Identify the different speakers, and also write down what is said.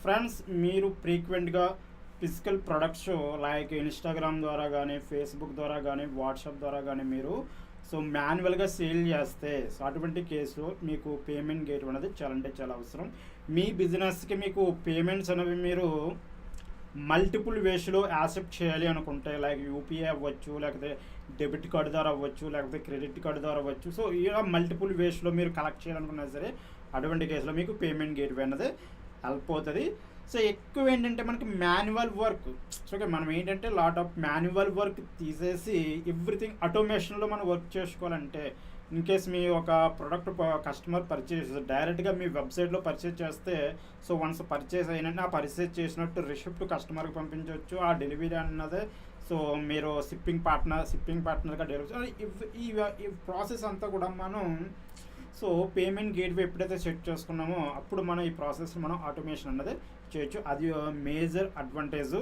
Speaker 1: Friends, మీరు ఫ్రీక్వెంట్గా physical products like Instagram ద్వారా కానీ, ఫేస్బుక్ ద్వారా కానీ, వాట్సాప్ ద్వారా కానీ మీరు మాన్యువల్గా సేల్ చేస్తే, అటువంటి కేసులో మీకు పేమెంట్ గేట్ అనేది చాలా అంటే చాలా అవసరం. మీ బిజినెస్కి మీకు పేమెంట్స్ అనేవి మీరు మల్టిపుల్ వేస్లో యాక్సెప్ట్ చేయాలి అనుకుంటే, లైక్ యూపీఐ అవ్వచ్చు, లేకపోతే డెబిట్ కార్డు ద్వారా అవ్వచ్చు, లేకపోతే క్రెడిట్ కార్డు ద్వారా అవ్వచ్చు. ఇలా మల్టిపుల్ వేస్లో మీరు కలెక్ట్ చేయాలనుకున్నా సరే, అటువంటి కేసులో మీకు పేమెంట్ గేట్వే అనేది హెల్ప్ అవుతుంది. ఎక్కువ ఏంటంటే మనకి మాన్యువల్ వర్క్. ఓకే, మనం ఏంటంటే లాట్ ఆఫ్ మాన్యువల్ వర్క్ తీసేసి ఎవ్రీథింగ్ ఆటోమేషన్లో మనం వర్క్ చేసుకోవాలంటే, ఇన్ కేస్ మీ ఒక ప్రోడక్ట్ కస్టమర్ పర్చేస్ డైరెక్ట్గా మీ వెబ్సైట్లో పర్చేస్ చేస్తే, వన్స్ పర్చేస్ అయినట్టు ఆ పర్చేస్ చేసినట్టు రిసిప్ట్ కస్టమర్కి పంపించవచ్చు. ఆ డెలివరీ అన్నదే మీరు షిప్పింగ్ పార్ట్నర్గా డెలివరీ, ఈ ప్రాసెస్ అంతా కూడా మనం పేమెంట్ గేట్వే ఎప్పుడైతే సెట్ చేసుకున్నామో అప్పుడు మనం ఈ ప్రాసెస్ మనం ఆటోమేషన్ అన్నది చేయొచ్చు. అది మేజర్ అడ్వాంటేజ్.